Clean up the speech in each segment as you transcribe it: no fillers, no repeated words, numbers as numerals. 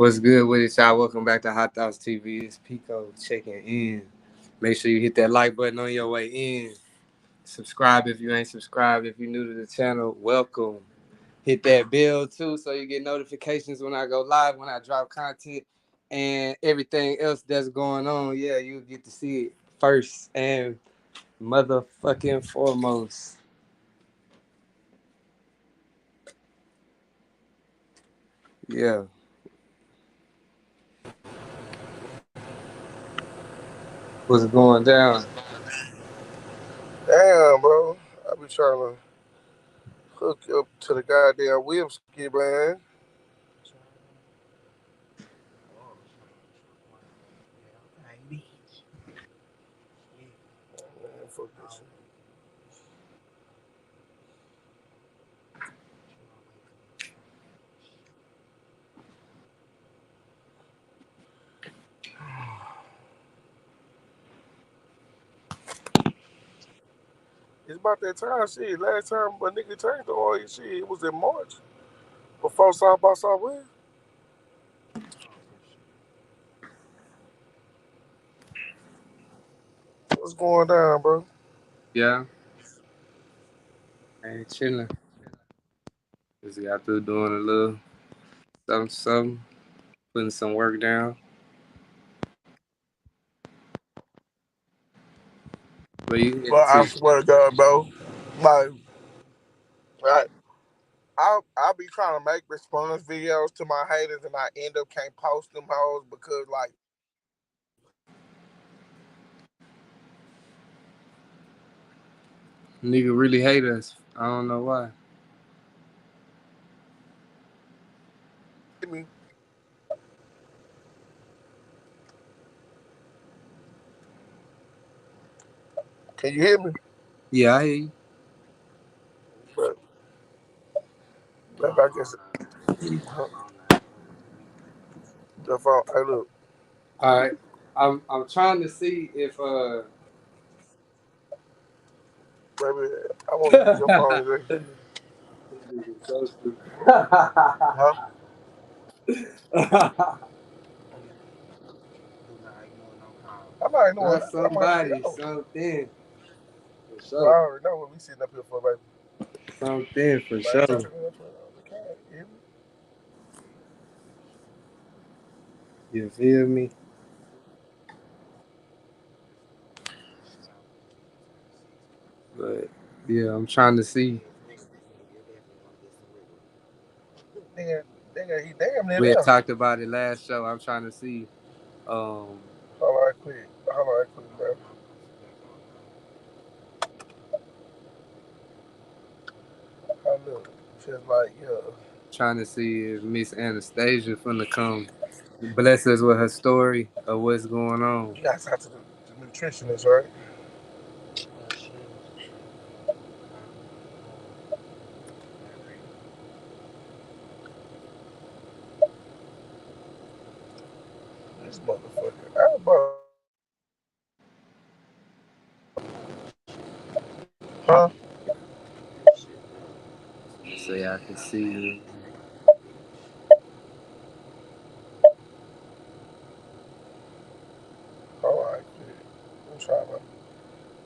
What's good with it, y'all? Welcome back to Hot Thoughts TV. It's Pico checking in. Make sure you hit that like button on your way in. Subscribe if you ain't subscribed. If you're new to the channel, welcome. Hit that bell too so you get notifications when I go live, when I drop content, and everything else that's going on. Yeah, you'll get to see it first and motherfucking foremost. Yeah. What's going down? Damn, bro. I be trying to hook up to the goddamn whipski, man. Man, fuck this shit. It's about that time, shit. Last time a nigga turned the oil, shit, it was in March. Before South by Southwest. What's going down, bro? Yeah. Ain't chilling. Just got through doing a little something, putting some work down. But you get But I to swear to God, bro. Like, I, I be trying to make response videos to my haters and I end up can't post them hoes because, like, nigga really hate us. I don't know why. me. Can you hear me? Yeah, I hear you. But, I guess the phone. Hey, look. All right. I'm trying to see if Baby, I want to use your phone today. so stupid. Huh? I'm not ignoring Not nothing. I'm already somebody, know. something for I sure. already know what we sitting up here for, baby. Something for But I ain't trying sure. to turn it up on the cat. You hear me? You feel me? But yeah, I'm trying to see. He damn near We had there. talked about it last show. I'm trying to see. Um, Hold on, right quick. Hold on, right quick, bro. I look. Just like, yeah. trying to see if Miss Anastasia finna come bless us with her story of what's going on. You gotta talk to the nutritionist, right? This motherfucker. Bro. Huh? So y'all can see. Hold on, right quick. I'm trying to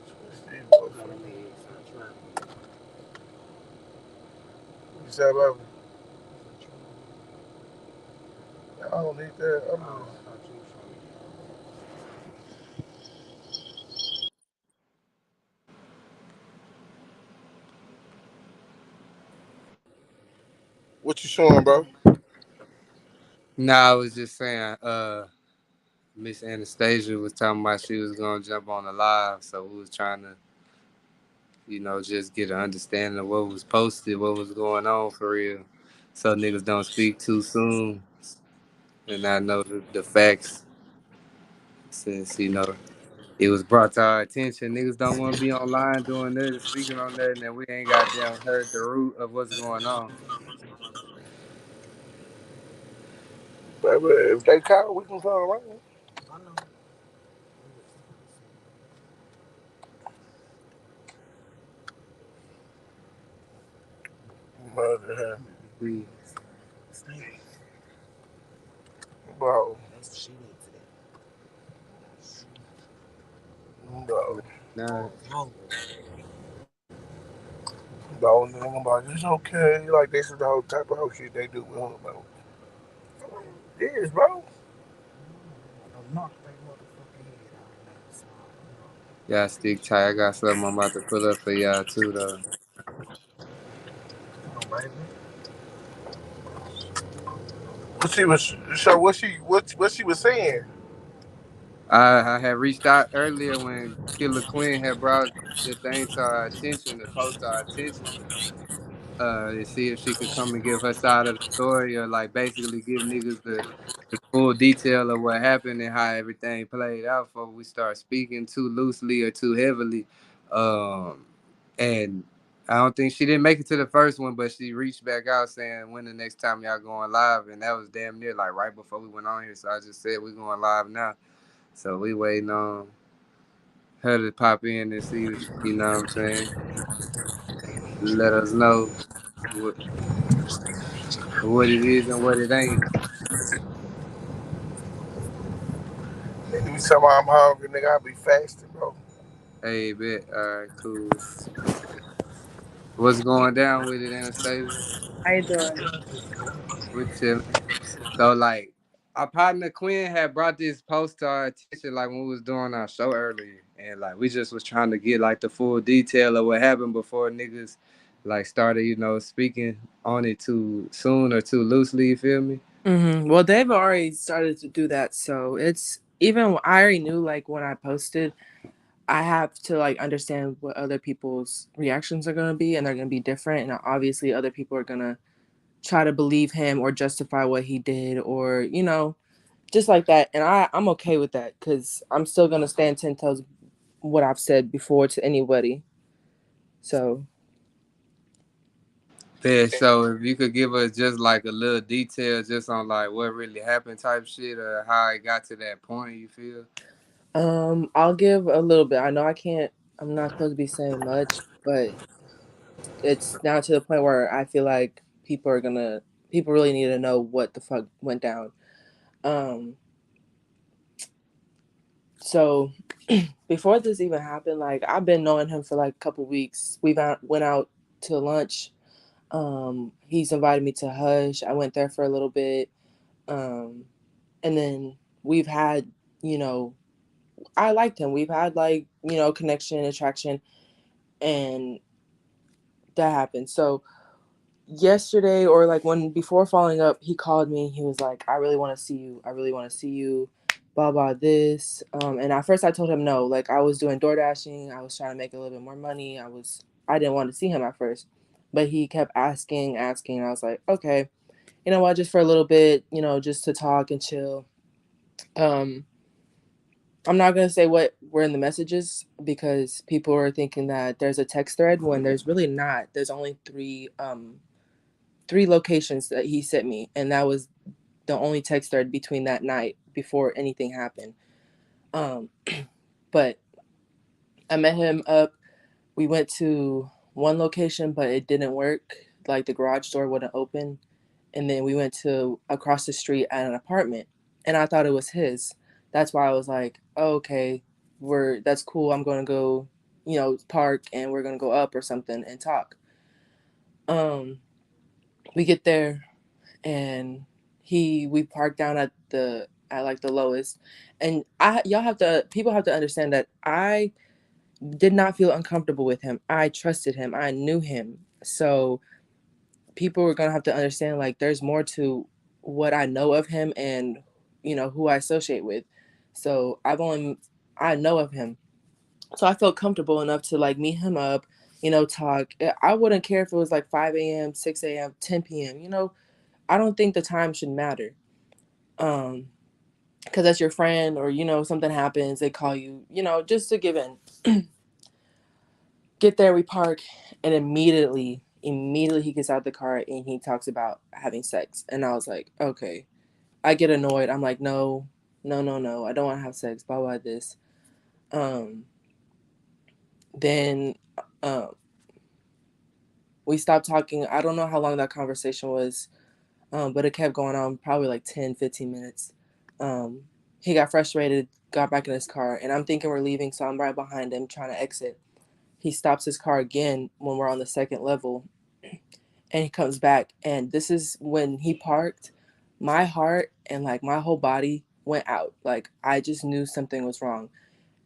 switch these motherfuckers. You said, baby? I don't need that. I'm just... What you showing, bro? Nah, I was just saying, Miss Anastasia was talking about she was gonna jump on the live, so we was trying to, just get an understanding of what was posted, what was going on for real, so niggas don't speak too soon, and I know the facts since it was brought to our attention. Niggas don't want to be online doing nothing, speaking on nothing, and we ain't goddamn heard the root of what's going on. Baby, if they call, we can come around. Mother. We bro. Bro. Nah, Bro, and I'm like, it's okay. Like, this is the whole type of whole shit they do with her, bro. Yes, bro. y'all stick tight. I got something I'm about to pull up for y'all too, though. What she was, so what she was saying? I had reached out earlier when Killer Queen had brought the thing to our attention, the post to our attention, to see if she could come and give her side of the story or like basically give niggas the full detail of what happened and how everything played out before we start speaking too loosely or too heavily. And I don't think she didn't make it to the first one, but she reached back out saying when the next time y'all going live, and that was damn near like right before we went on here. So I just said we going live now. So we waiting on her to pop in and see, you know what I'm saying? Let us know what what it is and what it ain't. Nigga be talking about I'm hungry, nigga. I be fasting, bro. Hey, bet. All right, cool. What's going down with it, Anastasia? How you doing? We're chilling. So, like, our partner Quinn had brought this post to our attention, like when we was doing our show earlier, and like we just was trying to get like the full detail of what happened before niggas like started, speaking on it too soon or too loosely. You feel me? Well, they've already started to do that, so it's even. I already knew like when I posted, I have to like understand what other people's reactions are gonna be, and they're gonna be different. And obviously, other people are gonna try to believe him or justify what he did, or just like that. And I'm okay with that because I'm still gonna stand 10 toes what I've said before to anybody. So Yeah, so if you could give us just like a little detail just on like what really happened type shit or how it got to that point, you feel? I'll give a little bit. I know I can't. I'm not supposed to be saying much, but it's now to the point where I feel like people really need to know what the fuck went down. Um, so before this even happened, like I've been knowing him for like a couple weeks. Went out to lunch. He's invited me to Hush. I went there for a little bit. Um, and then we've had, you know, I liked him. We've had like, connection, attraction, and that happened. So yesterday or like when before following up, he called me. He was like, I really want to see you. I really want to see you. Blah blah this. And at first I told him no. Like I was doing door dashing. I was trying to make a little bit more money. I didn't want to see him at first. But he kept asking, and I was like, okay, you know what, just for a little bit, just to talk and chill. Um, I'm not gonna say what were in the messages because people are thinking that there's a text thread when there's really not. There's only three locations that he sent me, and that was the only text thread between that night before anything happened. Um, but I met him up. We went to one location, but it didn't work. Like the garage door wouldn't open, and then we went to across the street at an apartment, and I thought it was his. That's why I was like, oh, okay, that's cool. I'm gonna go, park, and we're gonna go up or something and talk. Um, we get there and we parked down at like the lowest, and I y'all have to people have to understand that I did not feel uncomfortable with him. I trusted him. I knew him. So people were gonna have to understand like there's more to what I know of him and who I associate with. So I know of him. So I felt comfortable enough to like meet him up, talk. I wouldn't care if it was like 5 a.m., 6 a.m., 10 p.m. I don't think the time should matter. Um, because that's your friend, or something happens, they call you, just to give in. Get there, we park, and immediately he gets out the car and he talks about having sex, and I was like, okay. I get annoyed. I'm like, no, no, no, no, I don't want to have sex. Blah blah this. Um, then, um, we stopped talking. I don't know how long that conversation was, but it kept going on, probably like 10, 15 minutes. Um, he got frustrated, got back in his car, and I'm thinking we're leaving, so I'm right behind him trying to exit. He stops his car again when we're on the second level, and he comes back. And this is when he parked. My heart and like my whole body went out. Like I just knew something was wrong.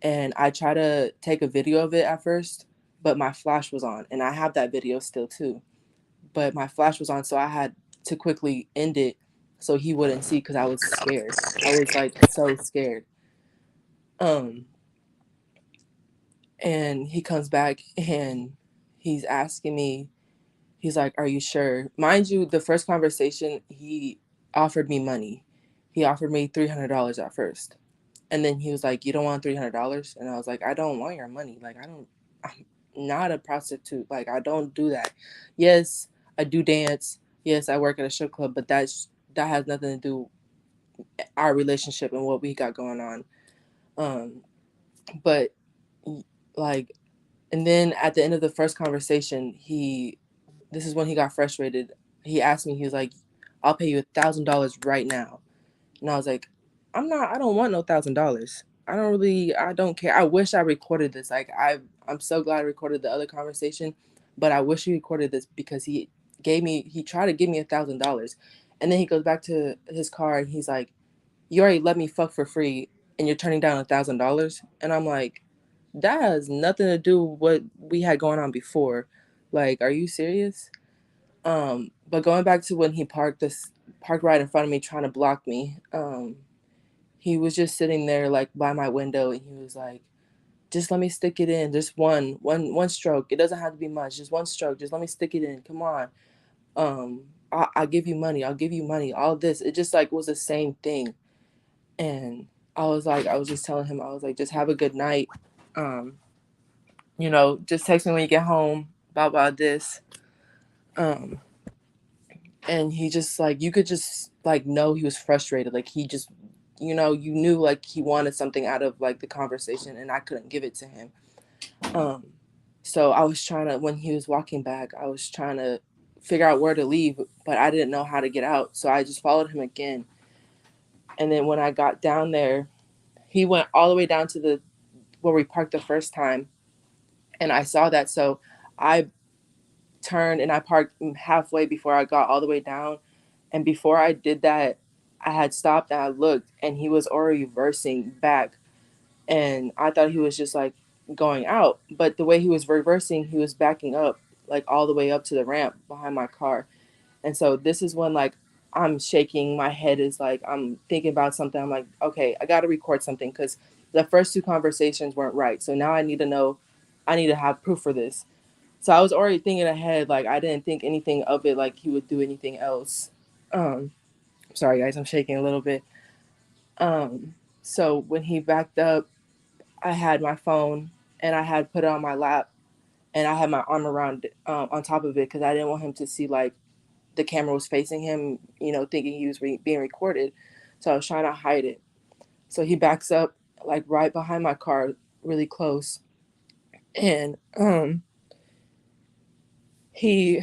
And I tried to take a video of it at first, but my flash was on, and I have that video still too. But my flash was on, so I had to quickly end it so he wouldn't see because I was scared. I was like so scared. Um, and he comes back and he's asking me, he's like, "Are you sure?" Mind you, the first conversation, he offered me money. He offered me $300 at first. And then he was like, "You don't want $300?" And I was like, "I don't want your money. Like, I'm not a prostitute. Like, I don't do that. Yes, I do dance. Yes, I work at a strip club, but that has nothing to do our relationship and what we got going on." Um, but like, and then at the end of the first conversation, this is when he got frustrated. He asked me, he was like, "I'll pay you $1,000 right now." And I was like, I don't want no $1,000. I don't care. I wish I recorded this. Like, I'm so glad I recorded the other conversation, but I wish he recorded this because he tried to give me $1,000. And then he goes back to his car and he's like, "You already let me fuck for free and you're turning down $1,000." And I'm like, that has nothing to do with what we had going on before. Like, are you serious? But going back to when he parked right in front of me trying to block me, he was just sitting there like by my window and he was like, "Just let me stick it in. Just one stroke. It doesn't have to be much. Just one stroke. Just let me stick it in. Come on. I'll give you money. I'll give you money. All this." It just like was the same thing. And I was just telling him, I was like, "Just have a good night. Um, just text me when you get home about this." Um, and he just like, you could just like know he was frustrated. Like he just, you knew like he wanted something out of like the conversation, and I couldn't give it to him. Um, so I was trying to, when he was walking back, I was trying to figure out where to leave, but I didn't know how to get out. So I just followed him again. And then when I got down there, he went all the way down to the where we parked the first time, and I saw that. So I turned and I parked halfway before I got all the way down. And before I did that, I had stopped and I looked, and he was already reversing back. And I thought he was just like going out. But the way he was reversing, he was backing up, like all the way up to the ramp behind my car. And so this is when like I'm shaking. My head is like, I'm thinking about something. I'm like, okay, I got to record something because the first two conversations weren't right. So now I need to know, I need to have proof for this. So I was already thinking ahead, like I didn't think anything of it, like he would do anything else. Um, Sorry guys, I'm shaking a little bit. So when he backed up, I had my phone and I had put it on my lap, and I had my arm around on top of it because I didn't want him to see like the camera was facing him, thinking he was being recorded. So I was trying to hide it. So he backs up like right behind my car, really close, and he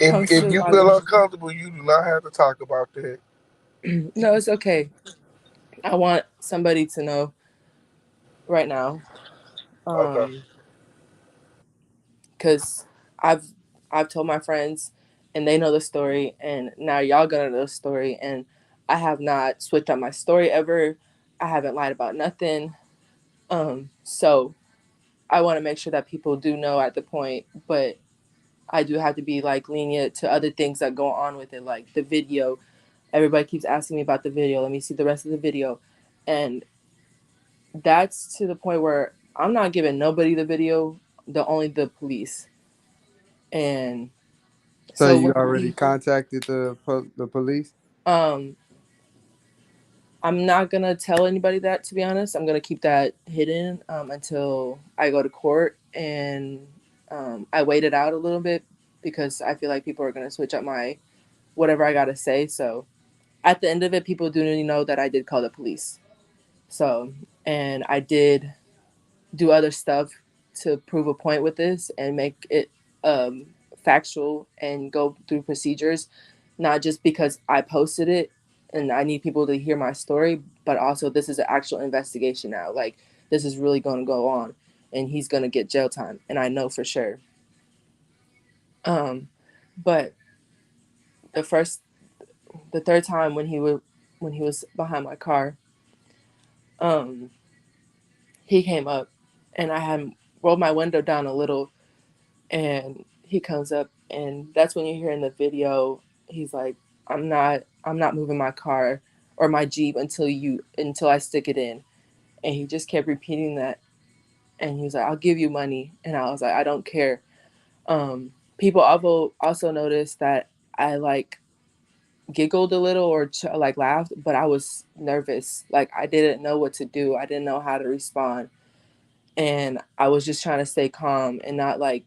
comes If to you my feel window. uncomfortable, you do not have to talk about that. No, it's okay. I want somebody to know right now, Okay. because I've I've told my friends, and they know the story, and now y'all gonna know the story, and I have not switched up my story ever. I haven't lied about nothing. So I want to make sure that people do know at the point, but I do have to be like lenient to other things that go on with it, like the video. Everybody keeps asking me about the video. Let me see the rest of the video, and that's to the point where I'm not giving nobody the video, only the police. And So so you when already he, contacted the police? um, I'm not gonna tell anybody that, to be honest. I'm gonna keep that hidden until I go to court, and I wait it out a little bit because I feel like people are gonna switch up my whatever I gotta say. So at the end of it, people do need to know that I did call the police. So, and I did do other stuff to prove a point with this and make it factual and go through procedures, not just because I posted it. and I need people to hear my story, but also this is an actual investigation now. Like, this is really going to go on, and he's going to get jail time, and I know for sure. Um, but the first, the third time when he was behind my car, um, he came up, and I had rolled my window down a little, and he comes up, and that's when you hear in the video, he's like, I'm not moving my car or my Jeep until I stick it in. And he just kept repeating that. And he was like, I'll give you money. And I was like, I don't care. People also noticed that I like giggled a little or like laughed, but I was nervous. Like, I didn't know what to do. I didn't know how to respond. And I was just trying to stay calm and not like,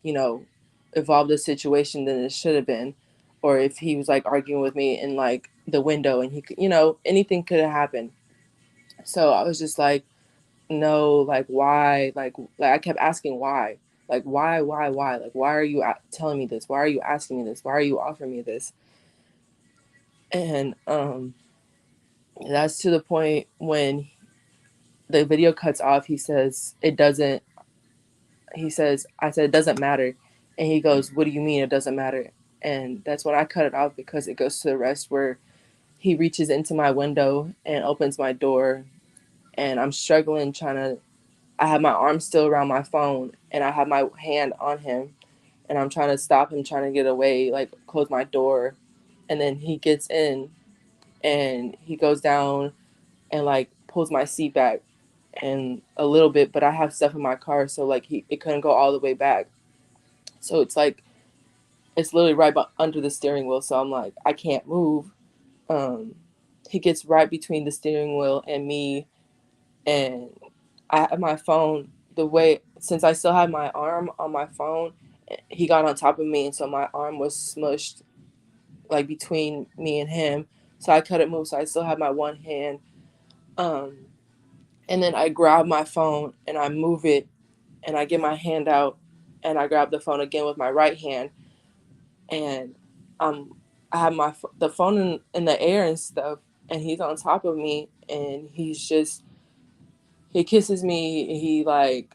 evolve the situation than it should have been. Or if he was like arguing with me in like the window and he could, anything could have happened. So I was just like, no, like why? Like I kept asking why. Like why? Like why are you telling me this? Why are you asking me this? Why are you offering me this? And that's to the point when the video cuts off. He says it doesn't. He says I said it doesn't matter, and he goes, "What do you mean it doesn't matter?" And that's when I cut it off because it goes to the rest where he reaches into my window and opens my door, and I'm struggling trying to. I have my arm still around my phone, and I have my hand on him, and I'm trying to stop him trying to get away, like close my door. And then he gets in and he goes down and like pulls my seat back and a little bit, but I have stuff in my car, so like it couldn't go all the way back. So it's like it's literally right under the steering wheel. So I'm like, I can't move. Um, he gets right between the steering wheel and me, and I have my phone the way since I still had my arm on my phone. He got on top of me, and so my arm was smushed like between me and him. So I couldn't move. So I still had my one hand. Um, and then I grab my phone and I move it, and I get my hand out, and I grab the phone again with my right hand, and um, I have the phone in the air and stuff, and he's on top of me, and he kisses me. He like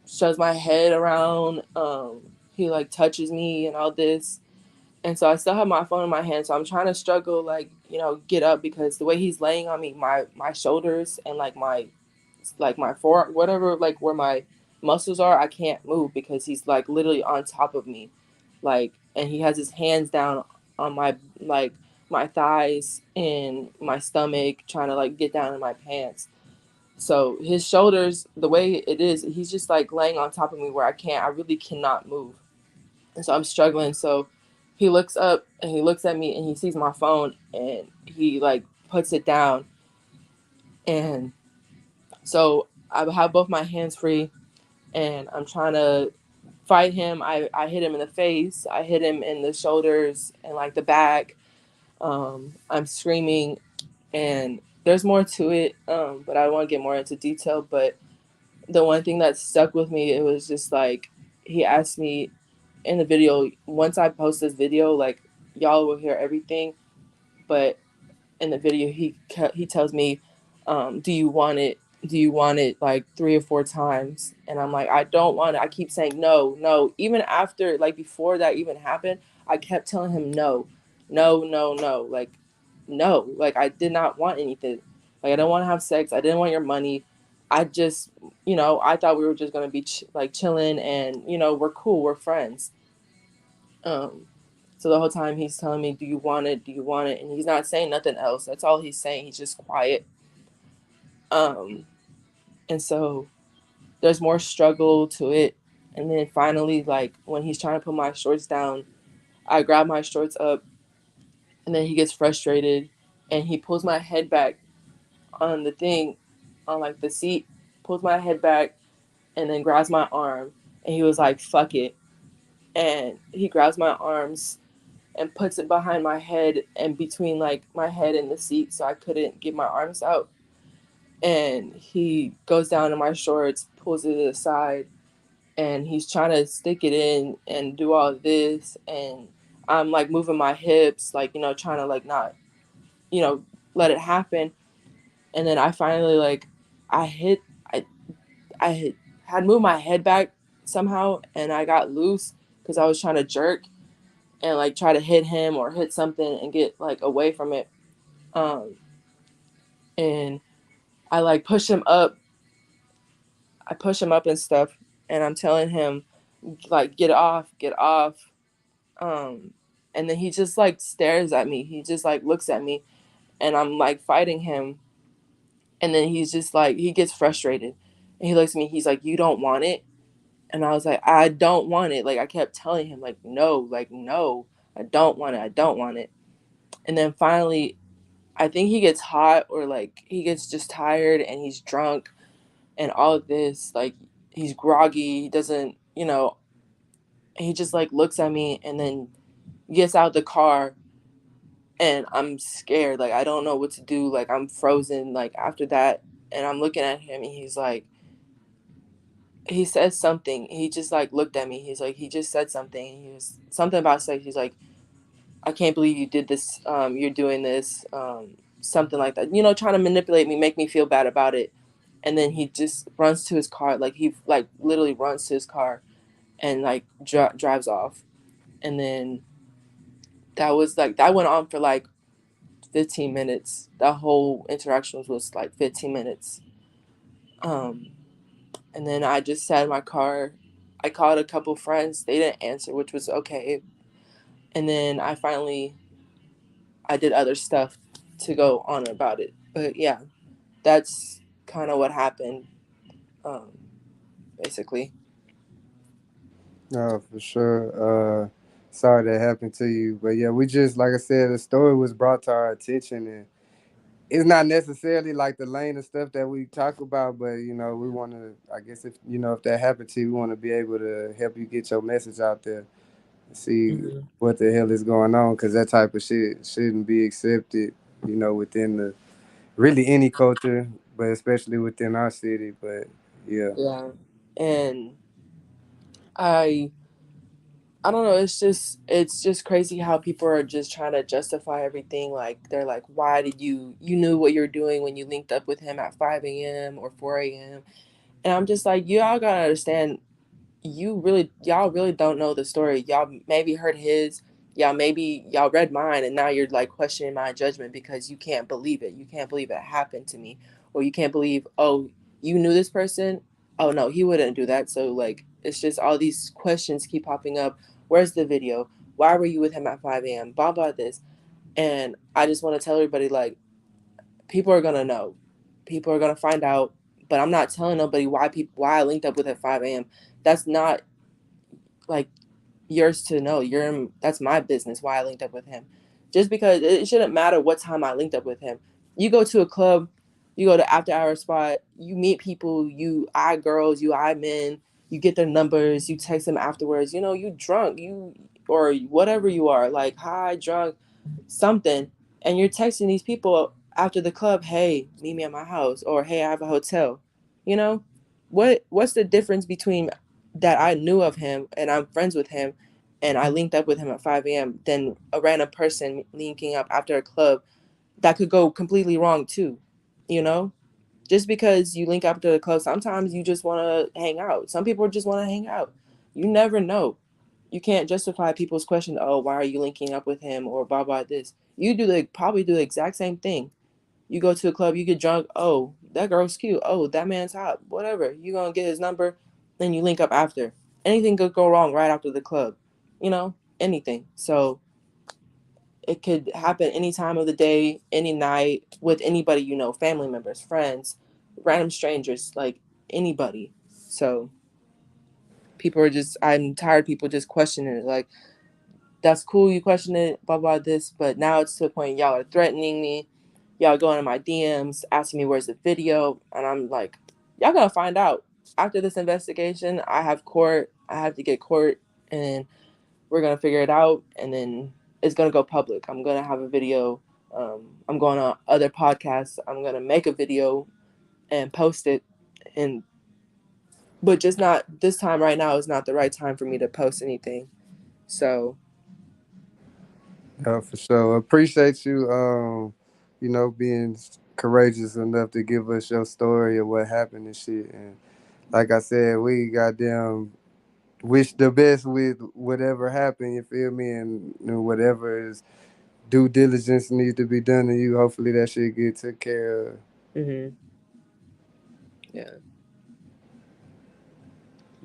shoves my head around. He like touches me and all this. And so I still have my phone in my hand. So I'm trying to struggle, like, get up because the way he's laying on me, my shoulders and like my fore, whatever, like where my muscles are, I can't move because he's like literally on top of me. Like, and he has his hands down on like my thighs and my stomach, trying to like get down in my pants. So his shoulders, the way it is, he's just like laying on top of me where I really cannot move. And so I'm struggling. So he looks up and he looks at me and he sees my phone and he like puts it down. And so I have both my hands free and I'm trying to fight him. I hit him in the face, I hit him in the shoulders and like the back. I'm screaming and there's more to it, but I don't want to get more into detail. But the one thing that stuck with me, it was just like he asked me in the video, once I post this video, like y'all will hear everything, but in the video he tells me, do you want it, like 3 or 4 times, and I'm like, I don't want it. I keep saying no, no, even after, like before that even happened, I kept telling him no, no, no, no, like no, like I did not want anything, like I don't want to have sex, I didn't want your money. I just, I thought we were just gonna be like chilling, and we're cool, we're friends. um so the whole time he's telling me, do you want it, do you want it, and he's not saying nothing else. That's all he's saying. He's just quiet. um and so there's more struggle to it, and then finally, like when he's trying to put my shorts down, I grab my shorts up, and then he gets frustrated and he pulls my head back on the thing, on like the seat, pulls my head back and then grabs my arm, and he was like, fuck it. And he grabs my arms and puts it behind my head and between like my head and the seat, so I couldn't get my arms out. And he goes down to my shorts, pulls it aside, and he's trying to stick it in and do all this. And I'm like moving my hips, like, trying to like not, you know, let it happen. And then I finally like I hit I had moved my head back somehow, and I got loose because I was trying to jerk and like try to hit him or hit something and get like away from it. Um, and I like push him up. I push him up and stuff, and I'm telling him like get off, get off. Um, and then he just like stares at me. He just like looks at me, and I'm like fighting him. And then he's just like he gets frustrated, and he looks at me. He's like, "You don't want it." And I was like, I don't want it. Like I kept telling him, like no, I don't want it. I don't want it. And then finally, I think he gets hot or like he gets just tired and he's drunk and all of this. Like he's groggy. He doesn't, he just like looks at me and then gets out the car and I'm scared. Like I don't know what to do. Like I'm frozen. Like after that, and I'm looking at him and he's like, he says something. He just like looked at me. He's like, he just said something. He was something about sex. He's like, I can't believe you did this. You're doing this. Something like that. Trying to manipulate me, make me feel bad about it. And then he just runs to his car. Like he like literally runs to his car and like drives off. And then that went on for like 15 minutes. That whole interaction was like 15 minutes. Um, and then I just sat in my car. I called a couple friends. They didn't answer, which was okay. And then I did other stuff to go on about it. But yeah, that's kind of what happened, um, basically. No, for sure. Sorry that happened to you, but yeah, we just like I said, the story was brought to our attention, and it's not necessarily like the lane of stuff that we talk about, but we want to. I guess if that happened to you, we want to be able to help you get your message out there, and see Mm-hmm. what the hell is going on, because that type of shit shouldn't be accepted, within the really any culture, but especially within our city. But yeah. Yeah, and I I don't know. It's just crazy how people are just trying to justify everything. Like they're like, why did you knew what you were doing when you linked up with him at 5 a.m. or 4 a.m. And I'm just like, you all gotta understand, y'all really don't know the story. Y'all maybe heard his, y'all read mine, and now you're like questioning my judgment because you can't believe it. You can't believe it happened to me, or you can't believe, oh, you knew this person. Oh no, he wouldn't do that. So like, it's just all these questions keep popping up. Where's the video? Why were you with him at 5 a.m.? Blah blah this. And I just want to tell everybody like, people are gonna know, people are gonna find out. But I'm not telling nobody why I linked up with at 5 a.m. That's not like yours to know. That's my business why I linked up with him. Just because it shouldn't matter what time I linked up with him. You go to a club, you go to after hour spot, you meet people, you eye girls, you eye men, you get their numbers, you text them afterwards. You drunk, you or whatever you are, like high, drunk, something, and you're texting these people after the club, hey, meet me at my house, or hey, I have a hotel. You know, what's the difference between that I knew of him and I'm friends with him and I linked up with him at 5 a.m. than a random person linking up after a club that could go completely wrong too, you know? Just because you link up to the club, sometimes you just want to hang out. Some people just want to hang out. You never know. You can't justify people's question, oh, why are you linking up with him or blah, blah, this. You probably do the exact same thing. You go to a club, you get drunk. Oh, that girl's cute. Oh, that man's hot. Whatever. You gonna get his number, then you link up after. Anything could go wrong right after the club. Anything. So it could happen any time of the day, any night, with anybody family members, friends, random strangers, like anybody. So I'm tired of people just questioning it. Like, that's cool, you question it, blah blah this, but now it's to the point y'all are threatening me, y'all going in my DMs asking me where's the video, and I'm like, y'all gonna find out after this investigation. I have to get court, and we're gonna figure it out, and then it's gonna go public. I'm gonna have a video. I'm going on other podcasts. I'm gonna make a video and post it, and but just not this time. Right now is not the right time for me to post anything. So For sure. Appreciate you being courageous enough to give us your story of what happened and shit. And like I said, we goddamn wish the best with whatever happened. You feel me? And whatever is due diligence needs to be done to you. Hopefully that shit get took care of. Mhm. Yeah.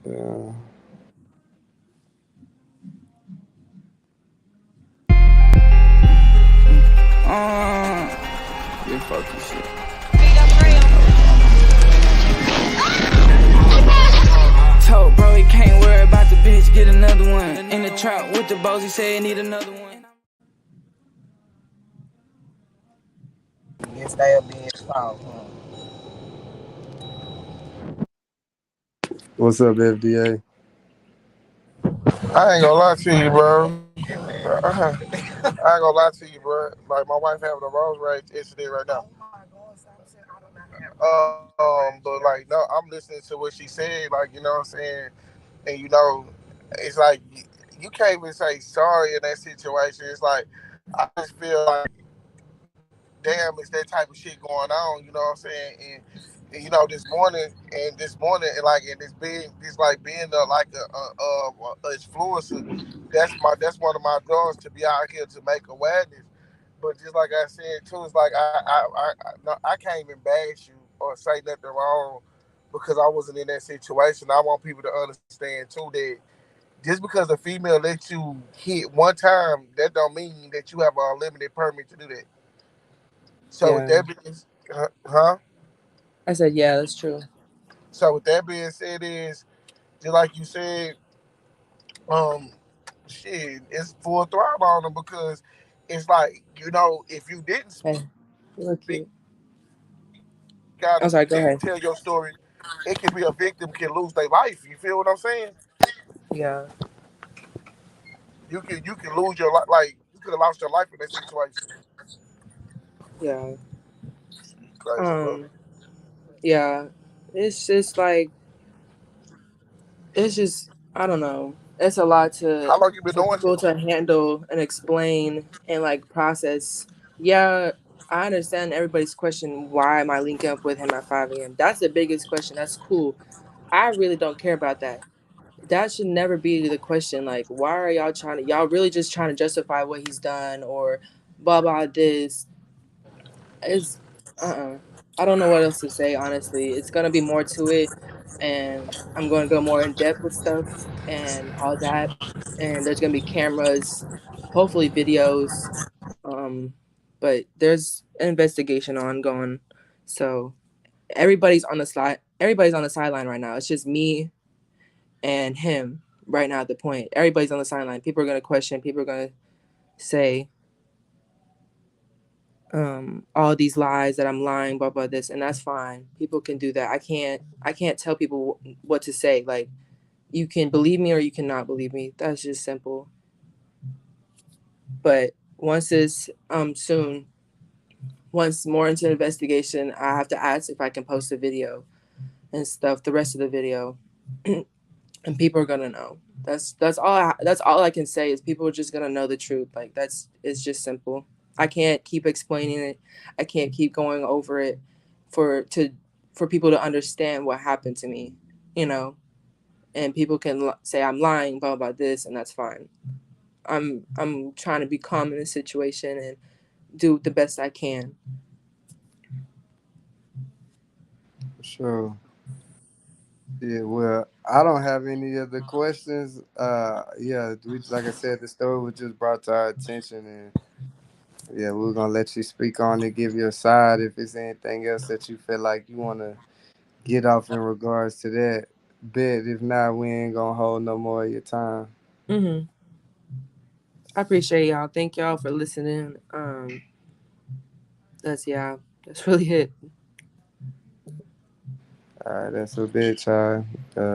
Yeah. Yeah, fuck this shit. Told bro he can't worry about the bitch, get another one. In the trap with the boss, he said he need another one. Yes, they are being found. What's up, FDA? I ain't gonna lie to you, bro. I ain't gonna lie to you, bro. Like my wife having a Rose rage incident right now. But like, no, I'm listening to what she said. Like, you know what I'm saying? And it's like you can't even say sorry in that situation. It's like I just feel like, damn, it's that type of shit going on. You know what I'm saying? And this morning, and this being this like being a influencer. That's one of my goals to be out here to make awareness. But just like I said too, it's like no, I can't even bash you or say nothing wrong because I wasn't in that situation. I want people to understand too that just because a female lets you hit one time, that don't mean that you have an unlimited permit to do that. So with Yeah. that being, huh? I said, yeah, that's true. So with that being said, is just like you said, um, shit, it's full throttle on them because it's like if you didn't speak Hey, out and you look cute. didn't tell your story, I'm sorry. Go it ahead. can be a victim can lose their life. You feel what I'm saying? Yeah. You can lose your life. Like you could have lost your life in that situation. Yeah. Crazy fuck. Um. Yeah. It's just like it's just I don't know. It's a lot to How long you been for doing people it? to handle and explain and like process. Yeah, I understand everybody's question. Why am I linking up with him at 5 a.m.? That's the biggest question. That's cool. I really don't care about that. That should never be the question. Like, why are y'all trying to? Y'all really just trying to justify what he's done or blah blah this is I don't know what else to say, honestly. It's gonna be more to it, and I'm gonna go more in depth with stuff and all that. And there's gonna be cameras, hopefully videos. Um, but there's an investigation ongoing, so everybody's on the sideline right now. It's just me and him right now at the point. Everybody's on the sideline. People are gonna question. People are gonna say all these lies that I'm lying, blah blah this, and that's fine. People can do that. I can't tell people what to say. Like you can believe me or you cannot believe me. That's just simple. But once this soon, once more into investigation, I have to ask if I can post a video and stuff. The rest of the video, and people are gonna know. That's all I can say is people are just gonna know the truth. Like that's it's just simple. I can't keep explaining it. I can't keep going over it for to for people to understand what happened to me, you know. And people can say I'm lying, blah blah this, and that's fine. I'm trying to be calm in this situation and do the best I can. Sure. Yeah, well, I don't have any other questions. Yeah, like I said, the story was just brought to our attention, and yeah, we're gonna let you speak on it, give your side. If it's anything else that you feel like you wanna get off in regards to that, bet. If not, we ain't gonna hold no more of your time. Hmm. I appreciate y'all. Thank y'all for listening. That's yeah. That's really it. All right, that's a bit, child.